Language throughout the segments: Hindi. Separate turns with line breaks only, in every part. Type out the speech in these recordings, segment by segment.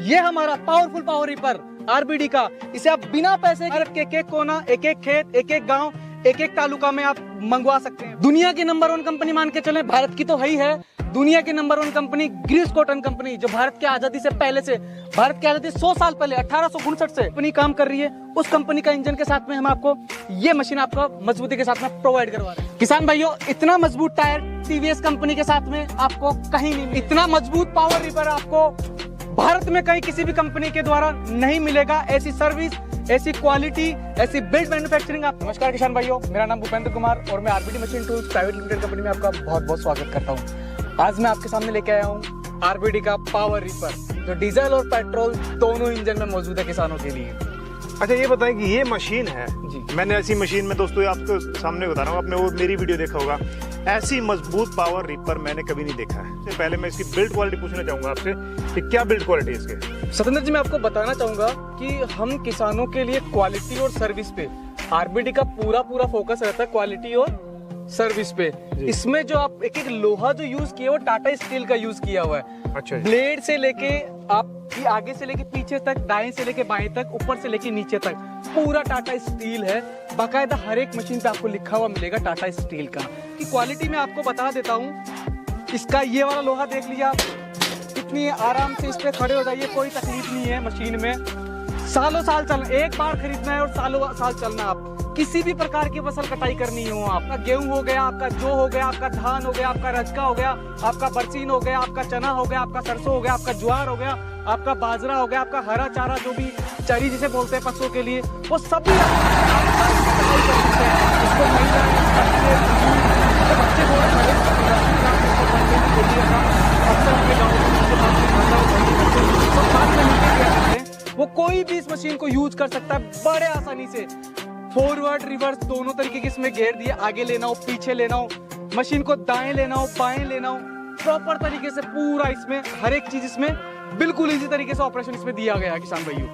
ये हमारा पावरफुल पावर रीपर आरबीडी का, इसे आप बिना पैसे के एक एक कोना, एक एक खेत, एक एक गांव, एक एक तालुका में आप मंगवा सकते हैं। दुनिया की नंबर 1 कंपनी मान के चले, भारत की तो है ही है, दुनिया की number 1 company Greaves cotton company, जो भारत की आजादी से पहले से, भारत की आजादी 100 साल पहले 1859 से कंपनी काम कर रही है। उस कंपनी का इंजन के साथ में हम आपको ये मशीन आपको मजबूती के साथ में प्रोवाइड करवा रहे हैं। किसान भाइयों, इतना मजबूत टायर टीवीएस कंपनी के साथ में आपको कहीं नहीं, इतना मजबूत पावर रीपर आपको भारत में कहीं किसी भी कंपनी के द्वारा नहीं मिलेगा। ऐसी सर्विस, ऐसी क्वालिटी, ऐसी बिल्ड मैन्युफैक्चरिंग आप। नमस्कार किसान भाइयों, मेरा नाम भूपेंद्र कुमार और मैं RBD machine tools private limited company में आपका बहुत बहुत स्वागत करता हूं। आज मैं आपके सामने लेके आया हूं आरबीडी का पावर रीपर, जो डीजल और पेट्रोल दोनों इंजन में मौजूद है किसानों के लिए।
अच्छा, ये बताएं कि ये मशीन है
जी।
मैंने ऐसी मशीन में दोस्तों आपको सामने बता रहा हूँ, आपने वो मेरी वीडियो देखा होगा, ऐसी मजबूत पावर रीपर मैंने कभी नहीं देखा है। इससे पहले मैं इसकी बिल्ड क्वालिटी पूछना चाहूंगा आपसे कि क्या बिल्ड क्वालिटी है इसके।
सतेंद्र जी, मैं आपको बताना चाहूंगा कि हम किसानों के लिए क्वालिटी और सर्विस पे आरबीडी का पूरा फोकस रहता है, क्वालिटी और सर्विस पे। इसमें जो आप एक एक लोहा जो यूज किया वो टाटा स्टील का यूज किया हुआ है।
अच्छा,
ब्लेड से लेके आपकी आगे से लेके पीछे तक, दाएं से लेके बाएं तक, ऊपर से लेके नीचे तक पूरा टाटा स्टील है। बाकायदा हर एक मशीन पे आपको लिखा हुआ मिलेगा टाटा स्टील का। कि क्वालिटी में आपको बता देता हूँ, इसका ये वाला लोहा देख लिया आप, कितनी आराम से इस पे खड़े हो जाइए, कोई तकलीफ नहीं है मशीन में। सालों साल चलना, एक बार खरीदना है और सालों साल चलना। आप किसी भी प्रकार की फसल कटाई करनी हो, आपका गेहूं हो गया, आपका जौ हो गया, आपका धान हो गया, आपका रजका हो गया, आपका बरसीन हो गया, आपका चना हो गया, आपका सरसों हो गया, आपका ज्वार हो गया, आपका बाजरा हो गया, आपका हरा चारा जो भी चरी जिसे बोलते हैं पशुओं के लिए, वो सभी वो कोई भी इस मशीन को यूज कर सकता है बड़े आसानी से। फॉरवर्ड रिवर्स दोनों तरीके के इसमें घेर दिए, आगे लेना हो, पीछे लेना हो, मशीन को दाएं लेना हो, बाएं लेना हो, प्रॉपर तरीके से पूरा इसमें हर एक चीज इसमें बिल्कुल इजी तरीके से ऑपरेशन इसमें दिया गया है किसान भाइयों।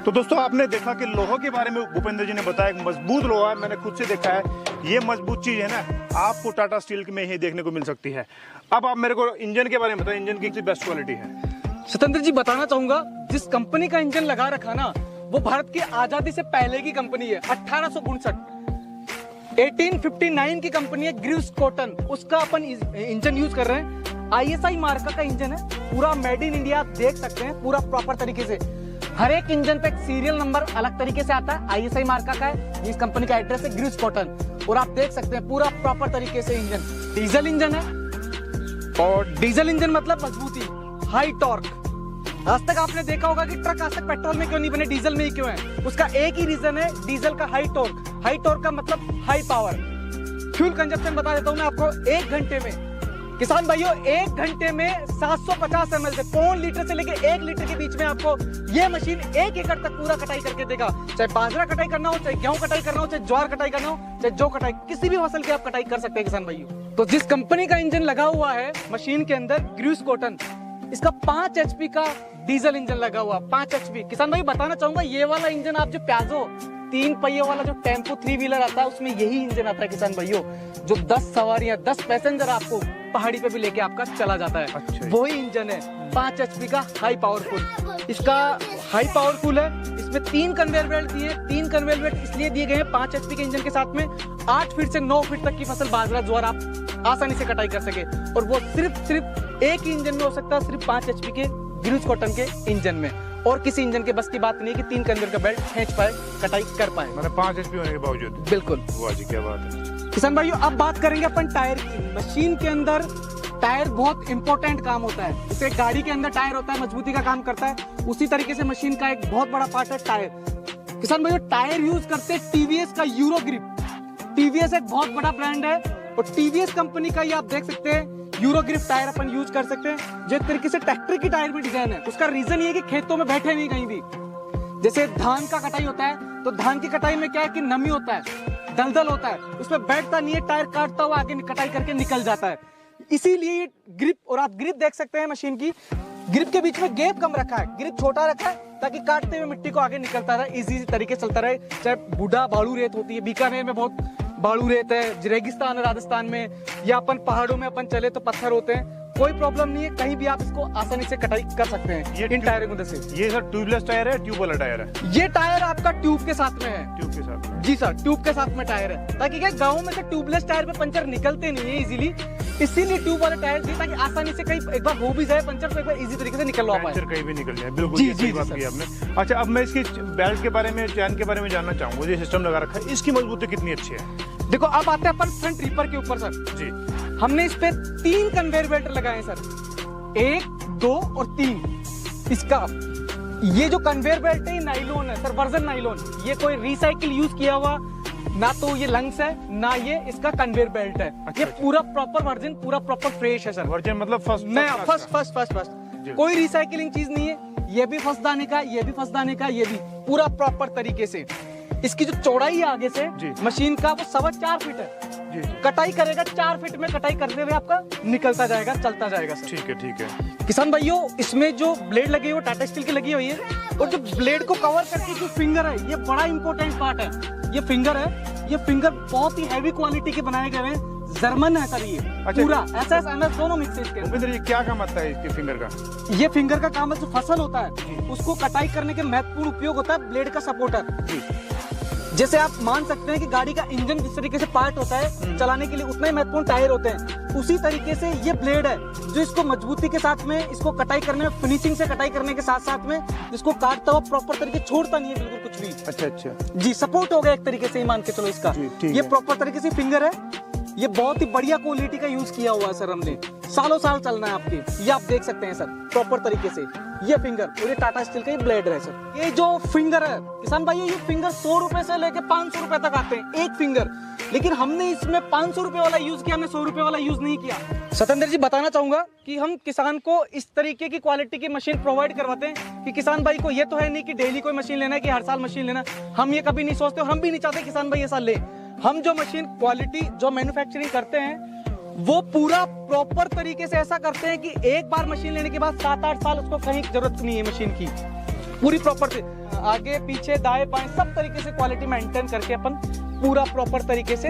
तो दोस्तों, आपने देखा कि लोहा के बारे में भूपेंद्र जी ने बताया, एक मजबूत लोहा है, मैंने खुद से देखा है। ये मजबूत चीज है ना, आपको टाटा स्टील में ही देखने को मिल सकती है। अब आप मेरे को इंजन के बारे में बताएं, इंजन की बेस्ट क्वालिटी है।
सतेंद्र जी, बताना चाहूंगा, जिस कंपनी का इंजन लगा रखा ना, वो भारत की आजादी से पहले की कंपनी है। 1859 की कंपनी है ग्रीव्स कॉटन, उसका अपन इंजन यूज कर रहे हैं। आईएसआई मार्का का इंजन है, पूरा मेड इन इंडिया, आप देख सकते हैं पूरा प्रॉपर तरीके से। हर एक इंजन पे एक सीरियल नंबर अलग तरीके से आता है, आईएसआई मार्का का है। इस कंपनी का एड्रेस है ग्रीव्स कॉटन, और आप देख सकते हैं पूरा प्रॉपर तरीके से इंजन डीजल इंजन है। और डीजल इंजन मतलब मजबूती, हाई टॉर्क। आज तक आपने देखा होगा कि ट्रक आज तक पेट्रोल में क्यों नहीं बने, डीजल में ही क्यों है? उसका एक ही रीजन है, डीजल का हाई टॉर्क। हाई टॉर्क का मतलब हाई पावर। फ्यूल कंजप्शन बता देता हूं मैं आपको, 1 घंटे में किसान भाइयों, 1 घंटे में 750 ml से 0.5 लीटर से लेके 1 लीटर के बीच में आपको ये मशीन 1 एकड़ तक पूरा कटाई करके देगा। चाहे बाजरा कटाई करना हो, चाहे गेहूं कटाई करना हो, चाहे ज्वार कटाई करना हो, चाहे जौ कटाई, किसी भी फसल की आप कटाई कर सकते हैं किसान भाइयों। तो जिस कंपनी का इंजन लगा हुआ है मशीन के अंदर, ग्रीव्स कॉटन, इसका 5 HP का डीजल इंजन लगा हुआ, 5 HP। किसान भाई, बताना चाहूंगा, ये वाला इंजन आप जो प्याजो 3 पहिए वाला जो टेम्पो 3 व्हीलर आता है, उसमें यही इंजन आता है किसान भाइयों, जो 10 सवारियां 10 पैसेंजर आपको पहाड़ी पे भी लेके आपका चला जाता है।
अच्छा।
वही इंजन है, 5 HP का हाई पावरफुल। इसका हाई पावरफुल है, इसमें 3 कन्वेयर बेल्ट दिए। 3 कन्वेयर बेल्ट इसलिए दिए गए हैं 5 HP के इंजन के साथ में 8 फीट से 9 फीट तक की फसल बाजरा ज्वार आप आसानी से कटाई कर सके। और वो सिर्फ एक ही इंजन में हो सकता है, सिर्फ 5 HP के ग्रीव्स कॉटन के इंजन में। और किसी इंजन के बस की बात नहीं है कि 3 कन्वेयर का बेल्ट खींच पाए, कटाई कर पाए,
मतलब 5 HP होने के बावजूद।
बिल्कुल।
वाह जी, क्या बात है।
किसान भाइयों, अब बात करेंगे अपन टायर की। मशीन के अंदर टायर बहुत इंपॉर्टेंट काम होता है। जैसे गाड़ी के अंदर टायर होता है, मजबूती का काम करता है, उसी तरीके से मशीन का एक बहुत बड़ा पार्ट है टायर। किसान भाइयों, टायर यूज करते हैं टीवीएस का यूरो ग्रिप। टीवीएस एक बहुत बड़ा ब्रांड है, और टीवीएस कंपनी का ये आप देख सकते हैं यूरो ग्रिप टायर अपन यूज कर सकते हैं। जो तरीके से ट्रैक्टर की टायर में डिजाइन है, उसका रीजन ये है कि खेतों में बैठे नहीं कहीं भी। जैसे धान का कटाई होता है, तो धान की कटाई में क्या है कि नमी होता है, दलदल होता है, उसमें बैठता नहीं है, टायर काटता हुआ आगे कटाई करके निकल जाता है। इसीलिए ये ग्रिप, और आप ग्रिप देख सकते हैं मशीन की, ग्रिप के बीच में गैप कम रखा है, ग्रिप छोटा रखा है ताकि काटते हुए मिट्टी को आगे निकलता रहे, इजी तरीके से चलता रहे। चाहे बूढ़ा बालू रेत होती है, बीकानेर में बहुत बालू रेत है, रेगिस्तान है राजस्थान में, या अपन पहाड़ों में अपन चले तो पत्थर होते हैं, कोई प्रॉब्लम नहीं है, कहीं भी आप इसको आसानी से कटाई कर सकते हैं इन टायरों की मदद से।
ये सर ट्यूबलेस टायर है, ट्यूब वाला टायर है?
ये टायर आपका ट्यूब के साथ में है।
ट्यूब के साथ में?
जी सर, ट्यूब के साथ में टायर है, ताकि क्या गाँव में से ट्यूबलेस टायर पे पंचर निकलते नहीं है इजीली, इसीलिए ट्यूब वाले टायर दिए ताकि आसानी से कहीं एक बार हो भी जाए पंचर तो एक बार इजी तरीके से निकलवा पाए।
पंचर कहीं भी निकल जाए, बिल्कुल
जी,
ये सही
जी,
बात
सर।
की आपने। अच्छा, अब मैं इसकी बेल्ट के बारे में, चैन के बारे में जानना चाहूंगा। ये सिस्टम लगा रखा है, इसकी मजबूती कितनी अच्छी है?
देखो अब आते हैं अपन फ्रंट रीपर के ऊपर सर।
जी,
हमने इस पे 3 कन्वेयर बेल्ट लगाए हैं सर, 1, 2 और 3। इसका ये जो कन्वेयर बेल्ट है ये नाइलॉन है सर, वर्जन नाइलॉन, ये कोई रिसाइकिल यूज किया हुआ ना तो ये लंग्स है ना ये इसका कन्वेयर बेल्ट है। ये पूरा प्रॉपर वर्जन, पूरा प्रॉपर फ्रेश है सर।
वर्जन मतलब फर्स्ट
नया, फर्स्ट, कोई रिसाइकिलिंग चीज नहीं है। ये भी फर्स्ट दाने का, ये भी फर्स्ट दाने का, ये भी पूरा प्रॉपर तरीके से। इसकी जो चौड़ाई है आगे से
जी।
मशीन का वो 4.25 फीट है।
जी,
कटाई करेगा 4 फीट में, कटाई करते हुए आपका निकलता जाएगा, चलता जाएगा सर।
ठीक है, ठीक है।
किसान भाइयों, इसमें जो ब्लेड लगी हुई है टाटा स्टील की लगी हुई है, और जो ब्लेड को कवर करके जो फिंगर है, ये बड़ा इंपॉर्टेंट पार्ट है। ये फिंगर है, ये फिंगर बहुत ही हैवी क्वालिटी के बनाए गए हैं, जर्मन है सर ये।
अच्छा,
पूरा SS MS दोनों मिक्स है इसके अंदर।
भूपेंद्र जी, क्या काम आता है इसके फिंगर का?
ये फिंगर का काम है, जो फसल होता है उसको कटाई करने के महत्वपूर्ण उपयोग होता है ब्लेड का सपोर्टर। जैसे आप मान सकते हैं कि गाड़ी का इंजन जिस तरीके से पार्ट होता है चलाने के लिए, उतना ही महत्वपूर्ण टायर होते हैं, उसी तरीके से ये ब्लेड है जो इसको मजबूती के साथ में, इसको कटाई करने में, फिनिशिंग से कटाई करने के साथ साथ में इसको काटता हुआ प्रॉपर तरीके छोड़ता नहीं है बिल्कुल कुछ भी।
अच्छा, अच्छा
जी, सपोर्ट हो गया एक तरीके से, मान के चलो इसका।
जी, ठीक
ये
है।
प्रॉपर तरीके से फिंगर है, ये बहुत ही बढ़िया क्वालिटी का यूज किया हुआ है सर हमने, सालों साल चलना है आपके। ये आप देख सकते हैं सर प्रॉपर तरीके से। ये फिंगर और ये टाटा स्टील का ये ब्लेड है सर। ये जो फिंगर है किसान भाइयों, ये फिंगर 100 रुपए से लेके 500 रुपए तक आते हैं एक फिंगर, लेकिन हमने इसमें 500 रुपए वाला यूज किया, हमने 100 रुपए वाला यूज नहीं किया। सतेंद्र जी, बताना चाहूंगा कि हम किसान को इस तरीके की क्वालिटी की मशीन प्रोवाइड करवाते हैं कि किसान भाई को ये तो है नहीं कि डेली कोई मशीन लेना है, कि हर साल मशीन लेना। हम ये कभी नहीं सोचते और हम भी नहीं चाहते किसान भाई ऐसा ले। हम जो मशीन क्वालिटी जो मैन्युफैक्चरिंग करते हैं वो पूरा प्रॉपर तरीके से ऐसा करते हैं कि एक बार मशीन लेने के बाद 7-8 साल उसको कहीं जरूरत नहीं है मशीन की, पूरी प्रॉपर से आगे पीछे दाएं बाएं सब तरीके से क्वालिटी मेंटेन करके अपन पूरा प्रॉपर तरीके से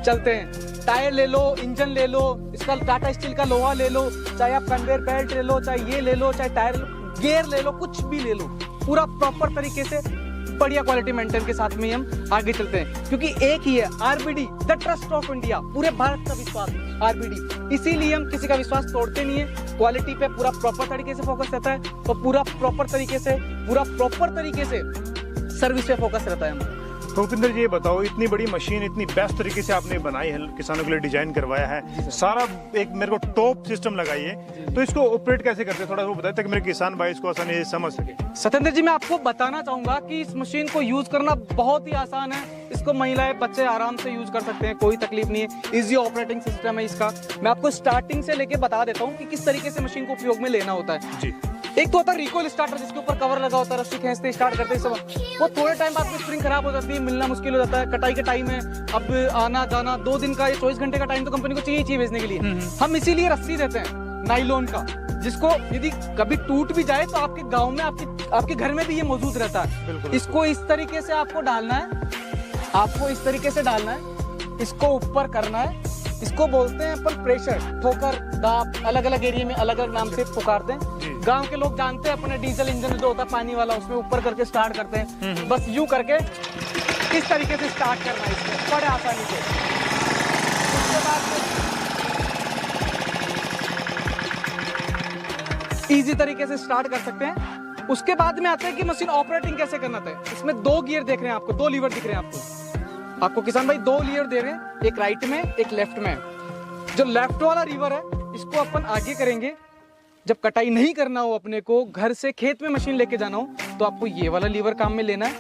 चलते हैं। टायर ले लो, इंजन ले लो, इसका टाटा स्टील का लोहा ले लो, चाहे आप कन्वेयर बेल्ट ले लो, चाहे ये ले लो, चाहे टायर गियर ले लो, कुछ भी ले लो, पूरा प्रॉपर तरीके से बढ़िया क्वालिटी मेंटेन के साथ में हम आगे चलते हैं, क्योंकि एक ही है RBD, the trust of India, पूरे भारत का विश्वास RBD। इसीलिए हम किसी का विश्वास तोड़ते नहीं है, क्वालिटी पे पूरा प्रॉपर तरीके से फोकस रहता है और पूरा प्रॉपर तरीके से सर्विस पे फोकस रहता है हमारा।
तो भूपेंद्र जी, ये बताओ, इतनी बड़ी मशीन इतनी बेस्ट तरीके से आपने बनाई है, किसानों के लिए डिजाइन करवाया है, सारा एक मेरे को टॉप सिस्टम लगाई है, तो इसको ऑपरेट कैसे करते हैं, थोड़ा वो बताइए ताकि मेरे किसान भाई इसको आसानी से समझ सके।
सतेंद्र जी, मैं आपको बताना चाहूंगा कि इस मशीन को यूज करना बहुत ही आसान है। इसको महिलाएं, बच्चे आराम से यूज कर सकते हैं, कोई तकलीफ नहीं है। इजी ऑपरेटिंग सिस्टम है इसका। मैं आपको स्टार्टिंग से लेके बता देता हूँ कि किस तरीके से मशीन को उपयोग में लेना होता है।
जी,
एक तो होता है रिकॉइल स्टार्टर, जिसके ऊपर कवर लगा होता है, रस्सी खींचते स्टार्ट करते समय वो थोड़े टाइम बाद में स्प्रिंग खराब हो जाती है, मिलना मुश्किल हो जाता है। कटाई का टाइम है, अब आना जाना 2 दिन का, 24 घंटे का टाइम तो कंपनी को चाहिए भेजने के लिए। हम इसीलिए रस्सी देते हैं नाइलॉन का, जिसको यदि कभी टूट भी जाए तो आपके गाँव में, आपके घर में भी ये मौजूद रहता है। इसको इस तरीके से आपको डालना है, इसको ऊपर करना है। इसको बोलते हैं अपन प्रेशर, ठोकर, दाब, अलग अलग एरिया में अलग अलग नाम से पुकारते हैं। गांव के लोग जानते हैं अपने डीजल इंजन जो होता है पानी वाला, उसमें ऊपर करके स्टार्ट करते हैं। बस यूं करके इस तरीके से स्टार्ट करना है इसको बड़े आसानी से। उसके बाद इजी तरीके से स्टार्ट कर सकते हैं। उसके बाद में आता है कि मशीन ऑपरेटिंग कैसे करना है। इसमें 2 गियर देख रहे हैं आपको, 2 लीवर दिख रहे हैं आपको किसान भाई, 2 लीवर दे रहे हैं, एक राइट में एक लेफ्ट में। जो लेफ्ट वाला लीवर है इसको अपन आगे करेंगे जब कटाई नहीं करना हो, अपने को घर से खेत में मशीन लेके जाना हो, तो आपको ये वाला लीवर काम में लेना है।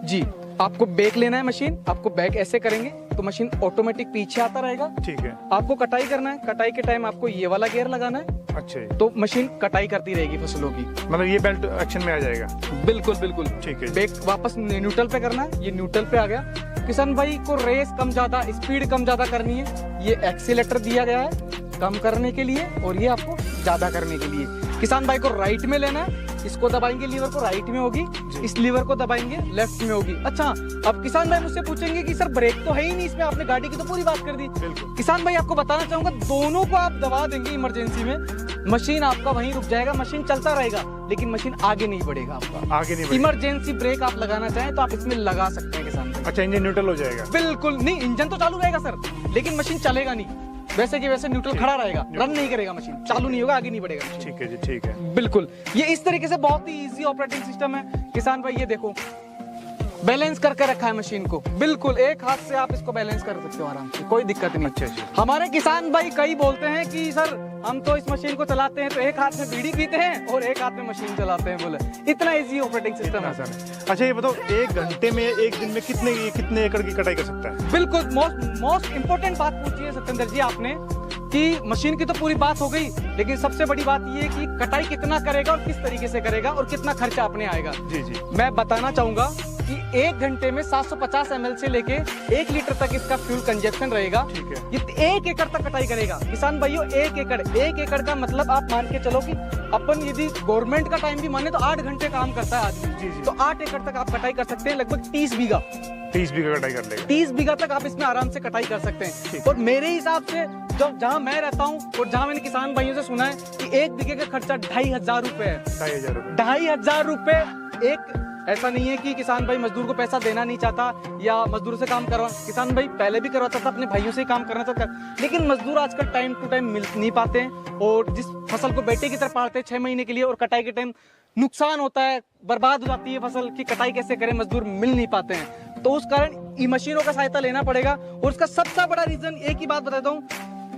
जी, आपको बैक लेना है मशीन, आपको बैक ऐसे करेंगे तो मशीन ऑटोमेटिक पीछे आता रहेगा।
ठीक है।
आपको कटाई करना है, कटाई के टाइम आपको ये वाला गियर लगाना है।
अच्छा,
तो मशीन कटाई करती रहेगी फसलों की।
मतलब ये बेल्ट एक्शन में आ जाएगा।
बिल्कुल,
ठीक है।
बैक वापस न्यूट्रल पे करना है, ये न्यूट्रल पे आ गया। किसान भाई को रेस कम ज्यादा, स्पीड कम ज्यादा करनी है, ये एक्सीलेटर दिया गया है कम करने के लिए और ये आपको ज्यादा करने के लिए। किसान भाई को राइट में लेना है, इसको दबाएंगे लीवर को राइट में होगी, इस लीवर को दबाएंगे लेफ्ट में होगी। अच्छा, अब किसान भाई मुझसे पूछेंगे कि सर ब्रेक तो है ही नहीं इसमें, आपने गाड़ी की तो पूरी बात कर दी। किसान भाई आपको बताना चाहूंगा, दोनों को आप दबा देंगे इमरजेंसी में, मशीन आपका वहीं रुक जाएगा, मशीन चलता रहेगा लेकिन मशीन आगे नहीं बढ़ेगा आपका, आगे नहीं। इमरजेंसी ब्रेक आप लगाना चाहें तो आप इसमें लगा सकते हैं किसान भाई।
अच्छा, इंजन न्यूट्रल हो जाएगा?
बिल्कुल नहीं, इंजन तो चालू रहेगा सर, लेकिन मशीन चलेगा नहीं, वैसे कि वैसे न्यूट्रल खड़ा रहेगा, रन नहीं करेगा मशीन, चालू नहीं होगा, आगे नहीं बढ़ेगा।
ठीक है जी, ठीक है,
बिल्कुल। ये इस तरीके से बहुत ही इजी ऑपरेटिंग सिस्टम है किसान भाई। ये देखो बैलेंस करके रखा है मशीन को, बिल्कुल एक हाथ से आप इसको बैलेंस कर सकते हो आराम से, कोई दिक्कत नहीं।
अच्छा।
हमारे किसान भाई कई बोलते हैं कि सर हम तो इस मशीन को चलाते हैं तो एक हाथ में बीड़ी पीते हैं और एक हाथ में मशीन चलाते हैं, बोले इतना इजी ऑपरेटिंग सिस्टम है सर।
अच्छा, ये बताओ, एक घंटे में, एक दिन में कितने एकड़ की कटाई कर सकता है?
बिल्कुल, मोस्ट इंपोर्टेंट बात पूछी है सत्येंद्र जी आपने कि मशीन की तो पूरी बात हो गई, लेकिन सबसे बड़ी बात ये कि कटाई कितना करेगा और किस तरीके से करेगा और कितना खर्चा अपने आएगा।
जी जी,
मैं बताना चाहूंगा कि एक घंटे में 750 ml से लेके 1 लीटर तक इसका फ्यूल कंजप्शन रहेगा।
ठीक है।
ये 1 एकड़ तक कटाई करेगा किसान भाइयों। 1 एकड़ का मतलब आप मान के चलो कि अपन यदि गवर्नमेंट का टाइम भी माने तो 8 घंटे काम करता है आदमी।
जी जी।
तो 8 एकड़ तक आप कटाई कर सकते हैं, लगभग 30 बीघा।
30 बीघा कटाई कर लेगा?
30 बीघा तक आप इसमें आराम से कटाई कर सकते हैं। और मेरे हिसाब से जहाँ मैं रहता हूँ और जहाँ मैंने किसान भाइयों से सुना है कि 1 बीघे का खर्चा 2500 रुपए है। 2500 रुपए। एक ऐसा नहीं है कि किसान भाई मजदूर को पैसा देना नहीं चाहता या मजदूर से काम करवा, किसान भाई पहले भी करवाता था, अपने भाइयों से काम करना चाहता, लेकिन मजदूर आजकल टाइम टू टाइम मिल नहीं पाते हैं और जिस फसल को बेटे की तरह पालते हैं 6 महीने के लिए और कटाई के टाइम नुकसान होता है, बर्बाद हो जाती है फसल की, कटाई कैसे करें, मजदूर मिल नहीं पाते हैं। तो उस कारण ई मशीनों का सहायता लेना पड़ेगा। और उसका सबसे बड़ा रीजन एक ही बात बताता हूँ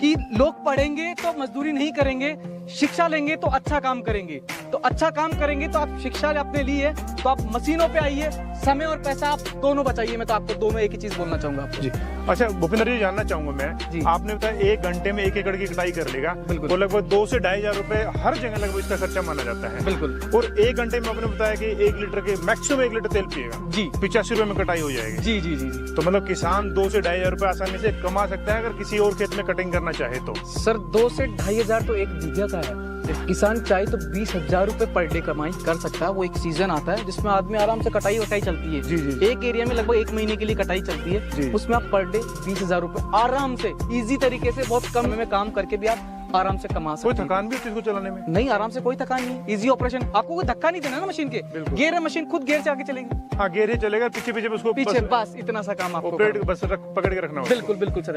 कि लोग पढ़ेंगे तो मजदूरी नहीं करेंगे, शिक्षा लेंगे तो अच्छा काम करेंगे। तो अच्छा काम करेंगे तो आप शिक्षा अपने लिए तो आप मशीनों पे आइए, समय और पैसा आप दोनों बचाइए। मैं तो आपको दोनों एक ही चीज बोलना चाहूंगा आपको।
जी। अच्छा भूपेंद्र जी, जानना चाहूंगा मैं, आपने बताया 1 घंटे में 1 एकड़ की कटाई कर लेगा, तो लगभग 2 से 2500 रुपए हर जगह लगभग इसका खर्चा माना जाता है।
बिल्कुल।
और 1 घंटे में आपने बताया कि 1 लीटर के मैक्सिमम 1 लीटर तेल पिएगा
जी,
85 रुपए में कटाई हो जाएगी।
जी जी जी जी।
तो मतलब किसान 2 से 2500 रुपए आसानी से कमा सकता है अगर किसी और खेत में कटिंग करना चाहे तो।
सर 2 से 2500 तो 1 बीघा का है। किसान चाहे तो 20,000 रुपए पर डे कमाई कर सकता है। वो एक सीजन आता है जिसमें आदमी आराम से कटाई वटाई चलती है।
जी जी।
एक एरिया में लगभग 1 महीने के लिए कटाई चलती है, उसमें आप पर डे 20,000 रुपए आराम से इजी तरीके से बहुत कम में काम करके भी आप आराम से कमा सकते हैं।
कोई थकान भी होती है इसको चलाने में?
नहीं, आराम से कोई थकान नहीं, इजी ऑपरेशन। आपको कोई धक्का नहीं देना ना मशीन के, गियर है, मशीन खुद गियर से आगे चलेगी।
हाँ, गियर चलेगा, पीछे पीछे उसको
पीछे बस इतना सा काम आपको
बस पकड़ के रखना होगा।
बिल्कुल बिल्कुल सर।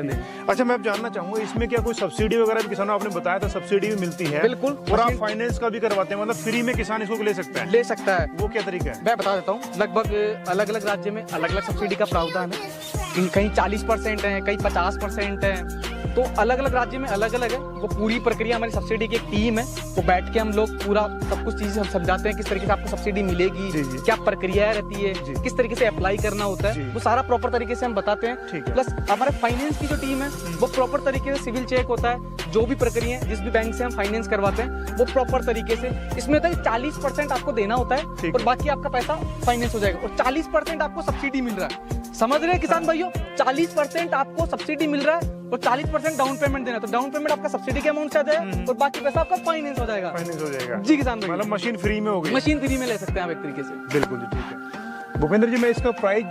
अच्छा, मैं अब जानना चाहूंगा इसमें क्या कोई सब्सिडी वगैरह भी किसानों, आपने बताया था सब्सिडी भी मिलती है?
बिल्कुल।
और आप फाइनेंस का भी करवाते हैं, मतलब फ्री में किसान इसको ले सकता है?
ले सकता है।
वो क्या तरीका है?
मैं बता देता हूँ। लगभग अलग अलग राज्य में अलग अलग सब्सिडी का प्रावधान है। कहीं 40% है, कहीं 50% है, तो अलग अलग राज्य में अलग अलग है। वो पूरी प्रक्रिया हमारी सब्सिडी की एक टीम है, वो बैठ के हम लोग पूरा सब कुछ चीजें हम समझाते हैं, किस तरीके से आपको सब्सिडी मिलेगी, क्या प्रक्रिया रहती है, किस तरीके से अप्लाई करना होता है, वो सारा प्रॉपर तरीके से हम बताते हैं। प्लस हमारे फाइनेंस की जो टीम है वो प्रॉपर तरीके से सिविल चेक होता है, जो भी प्रक्रिया जिस भी बैंक से हम फाइनेंस करवाते हैं वो प्रॉपर तरीके से। इसमें होता है 40% आपको देना होता है और बाकी आपका पैसा फाइनेंस हो जाएगा, और 40% आपको सब्सिडी मिल रहा है। समझ रहे हैं किसान भाइयों? 40% आपको सब्सिडी मिल रहा है और 40% डाउन पेमेंट देना। तो डाउन पेमेंट आपका सब्सिडी के अमाउंट से आ जाएगा और बाकी पैसा आपका फाइनेंस हो जाएगा।
फाइनेंस हो जाएगा
जी किसान भाई,
मतलब मशीन फ्री में हो गई।
मशीन फ्री में ले सकते हैं आप एक तरीके से।
बिल्कुल जी, ठीक है। भूपेंद्र जी, मैं इसका प्राइस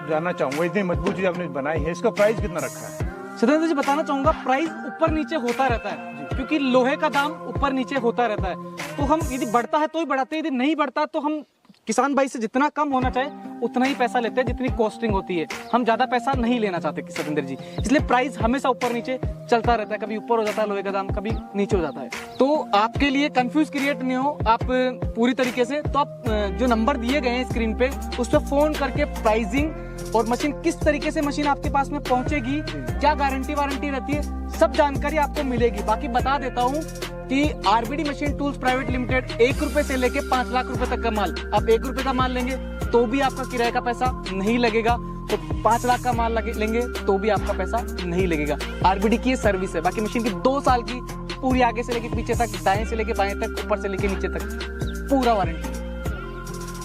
जानना चाहूंगा, इतनी मजबूत चीज आपने बनाई है, इसका प्राइस कितना रखा है?
सत्येंद्र जी बताना चाहूंगा, प्राइस ऊपर नीचे होता रहता है क्योंकि लोहे का दाम ऊपर नीचे होता रहता है। तो हम यदि बढ़ता है तो ही बढ़ाते हैं, यदि नहीं बढ़ता तो हम किसान भाई से जितना कम होना चाहे उतना ही पैसा लेते हैं जितनी कॉस्टिंग होती है। हम ज्यादा पैसा नहीं लेना चाहते सत्येंद्र जी, इसलिए प्राइस हमेशा ऊपर नीचे चलता रहता है। कभी ऊपर हो जाता है लोहे का दाम, कभी नीचे हो जाता है। तो आपके लिए कंफ्यूज क्रिएट नहीं हो आप पूरी तरीके से, तो आप जो नंबर दिए गए हैं स्क्रीन पे उस पर फोन करके प्राइसिंग और मशीन किस तरीके से मशीन आपके पास में पहुंचेगी, क्या गारंटी वारंटी रहती है, सब जानकारी आपको मिलेगी। बाकी बता देता हूँ कि RBD machine tools private limited 1 रुपए से लेके 5 लाख रुपए तक का माल, आप 1 रुपए का माल लेंगे तो भी आपका किराए का पैसा नहीं लगेगा, तो 5 लाख का माल लेंगे तो भी आपका पैसा नहीं लगेगा। आरबीडी की ये सर्विस है। बाकी मशीन की 2 साल की पूरी आगे से लेके पीछे तक, दाएं से लेके बाएं तक, ऊपर से लेके नीचे तक पूरा वारंटी।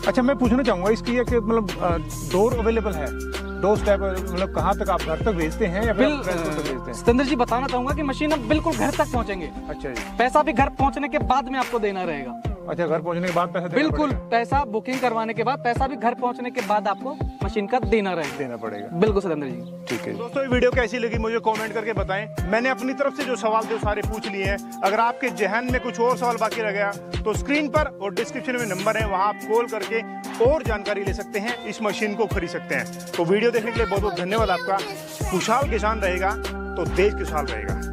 अच्छा, मैं पूछना चाहूंगा इसकी ये कि मतलब डोर अवेलेबल है, डोर स्टेप, मतलब कहाँ तक आप घर तक भेजते हैं या फिर भेजते हैं?
सत्येंद्र जी बताना चाहूंगा कि मशीन अब बिल्कुल घर तक पहुंचेंगे।
अच्छा जी।
पैसा भी घर पहुंचने के बाद में आपको देना रहेगा।
अच्छा, घर पहुंचने के बाद पैसा देना
बिल्कुल, पैसा बुकिंग करवाने के बाद, पैसा भी घर पहुंचने के बाद आपको मशीन का देना
पड़ेगा।
बिल्कुल सतेंद्र जी।
ठीक है दोस्तों, ये वीडियो कैसी लगी मुझे कमेंट करके बताएं। मैंने अपनी तरफ से जो सवाल थे वो सारे पूछ लिए हैं। अगर आपके जहन में कुछ और सवाल बाकी रह गया तो स्क्रीन पर और डिस्क्रिप्शन में नंबर है, वहां आप कॉल करके और जानकारी ले सकते हैं, इस मशीन को खरीद सकते हैं। तो वीडियो देखने के लिए बहुत बहुत धन्यवाद आपका। खुशहाल किसान रहेगा तो देश खुशहाल रहेगा।